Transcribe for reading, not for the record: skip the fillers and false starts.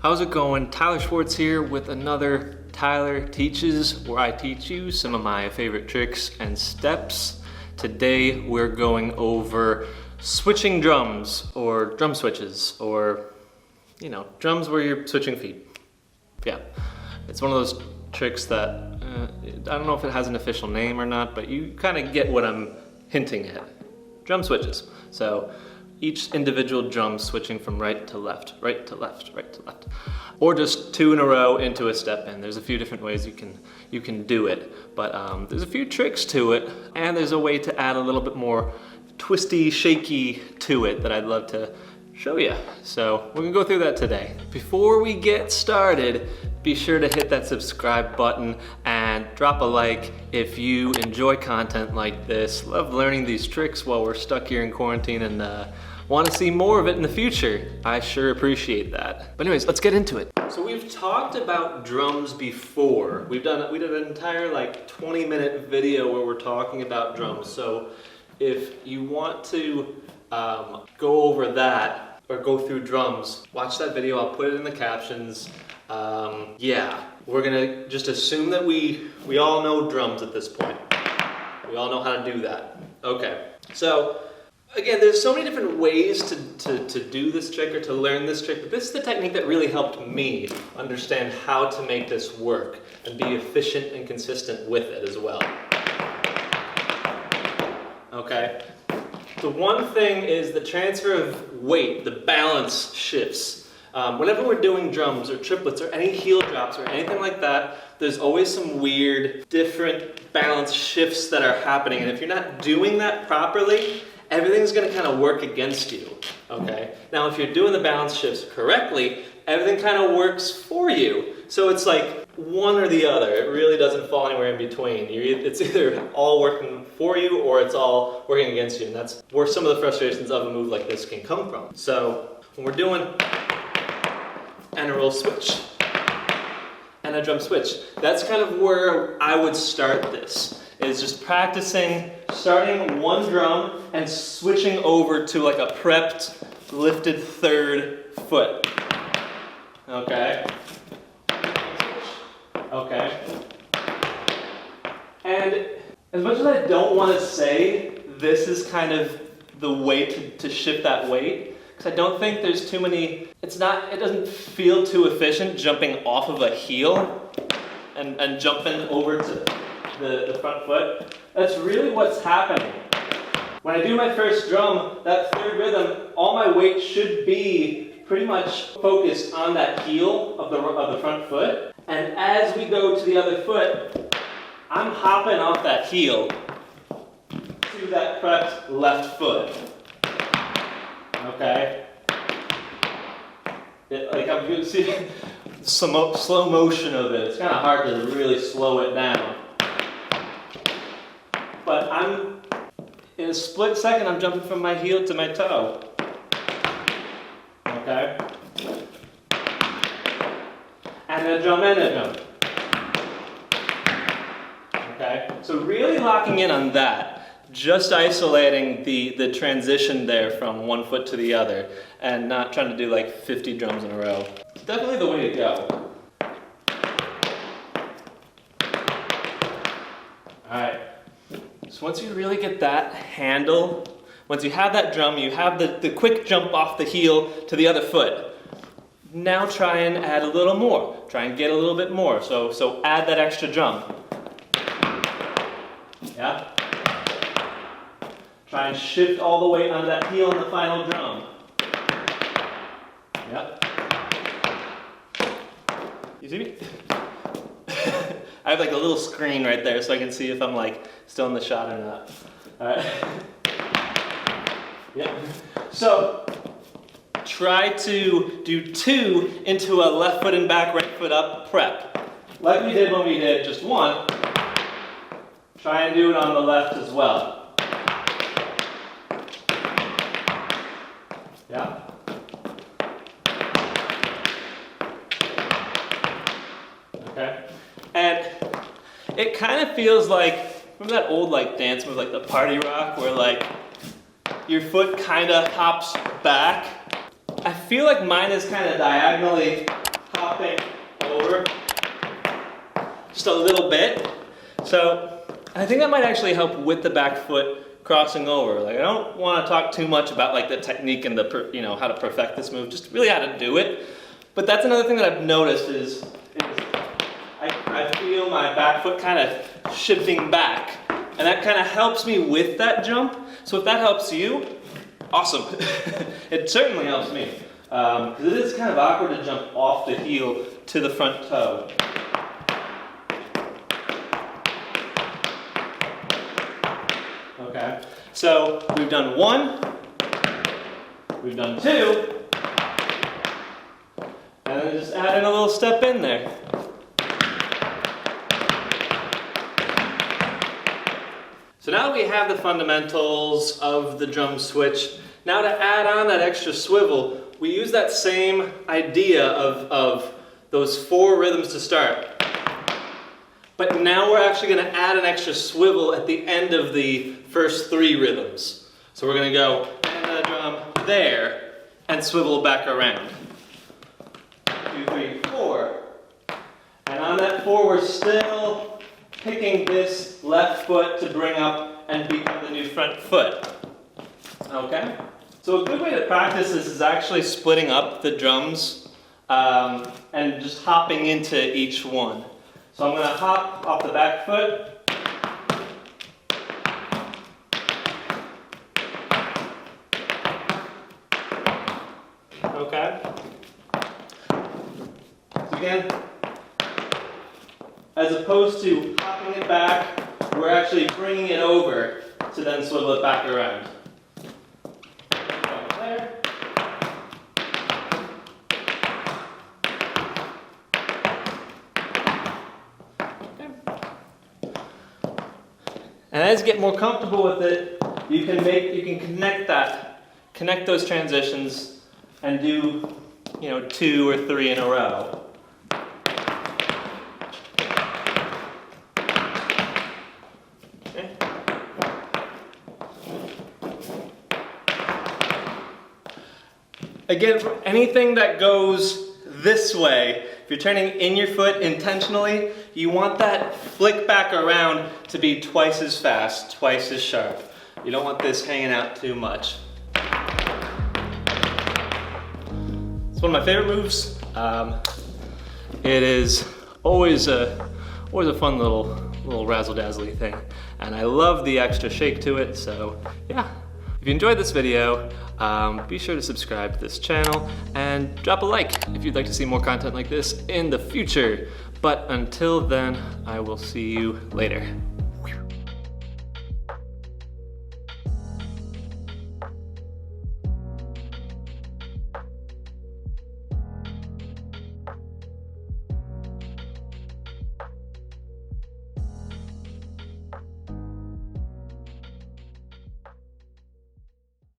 How's it going? Tyler Schwartz here with another Tyler Teaches, where I teach you some of my favorite tricks and steps. Today we're going over switching drums, or drum switches, or drums where you're switching feet. Yeah, it's one of those tricks that I don't know if it has an official name or not, but you kind of get what I'm hinting at. Drum switches. So each individual drum switching from right to left, right to left, right to left, or just two in a row into a step in. There's a few different ways you can do it, but there's a few tricks to it, and there's a way to add a little bit more twisty, shaky to it that I'd love to show you. So we're gonna go through that today. Before we get started, be sure to hit that subscribe button and drop a like if you enjoy content like this, love learning these tricks while we're stuck here in quarantine, and want to see more of it in the future. I sure appreciate that. But anyways, let's get into it. So we've talked about drums before. We did an entire 20-minute video where we're talking about drums. So if you want to go over that or go through drums, watch that video. I'll put it in the captions. Yeah, we're gonna just assume that we all know drums at this point. We all know how to do that. Okay, so again, there's so many different ways to do this trick or to learn this trick, but this is the technique that really helped me understand how to make this work and be efficient and consistent with it as well. Okay, the one thing is the transfer of weight, the balance shifts. Whenever we're doing drums or triplets or any heel drops or anything like that, there's always some weird, different balance shifts that are happening, and if you're not doing that properly, everything's gonna kind of work against you, okay? Now, if you're doing the balance shifts correctly, everything kind of works for you. So it's like one or the other. It really doesn't fall anywhere in between. It's either all working for you or it's all working against you, and that's where some of the frustrations of a move like this can come from. So when we're doing and a roll switch and a drum switch, that's kind of where I would start this, is just practicing starting one drum and switching over to a prepped, lifted third foot. Okay. Okay. And as much as I don't want to say this is kind of the way to shift that weight, because I don't think there's too many, it doesn't feel too efficient jumping off of a heel and jumping over to the front foot. That's really what's happening. When I do my first drum, that third rhythm, all my weight should be pretty much focused on that heel of the front foot. And as we go to the other foot, I'm hopping off that heel to that prepped left foot. Okay? I'm going to see some slow motion of it. It's kind of hard to really slow it down. But in a split second, I'm jumping from my heel to my toe. Okay? And a drum and a drum. Okay? So really locking in on that. Just isolating the transition there from one foot to the other and not trying to do 50 drums in a row. It's definitely the way to go. Alright, so once you really get that handle, once you have that drum, you have the quick jump off the heel to the other foot. Now try and add a little more. Try and get a little bit more. So add that extra drum. Yeah? Try and shift all the way onto that heel on the final drum. Yep. You see me? I have a little screen right there so I can see if I'm still in the shot or not. Alright. Yep. So try to do two into a left foot and back, right foot up prep. Like we did when we did just one. Try and do it on the left as well. Yeah. Okay. And it kind of feels remember that old dance move, the party rock, where your foot kind of hops back? I feel like mine is kind of diagonally just a little bit. So I think that might actually help with the back foot crossing over. Like, I don't want to talk too much about like the technique and the, you know, how to perfect this move, just really how to do it. But that's another thing that I've noticed is I feel my back foot kind of shifting back, and that kind of helps me with that jump. So if that helps you, awesome. It certainly helps me, because it is kind of awkward to jump off the heel to the front toe. Okay, so we've done 1, we've done 2, and then just add in a little step in there. So now that we have the fundamentals of the drum switch, now to add on that extra swivel, we use that same idea of those 4 rhythms to start. But now we're actually going to add an extra swivel at the end of the first 3 rhythms. So we're going to go and the drum there and swivel back around. 2, 3, 4. And on that 4, we're still picking this left foot to bring up and become the new front foot. Okay? So a good way to practice this is actually splitting up the drums and just hopping into each one. So I'm going to hop off the back foot. Okay? So again, as opposed to hopping it back, we're actually bringing it over to then swivel it back around. There. Okay. And as you get more comfortable with it, you can connect those transitions and do, you know, 2 or 3 in a row. Again, for anything that goes this way, if you're turning in your foot intentionally, you want that flick back around to be twice as fast, twice as sharp. You don't want this hanging out too much. It's one of my favorite moves. It is always a fun little razzle-dazzly thing. And I love the extra shake to it, so yeah. If you enjoyed this video, be sure to subscribe to this channel and drop a like if you'd like to see more content like this in the future. But until then, I will see you later.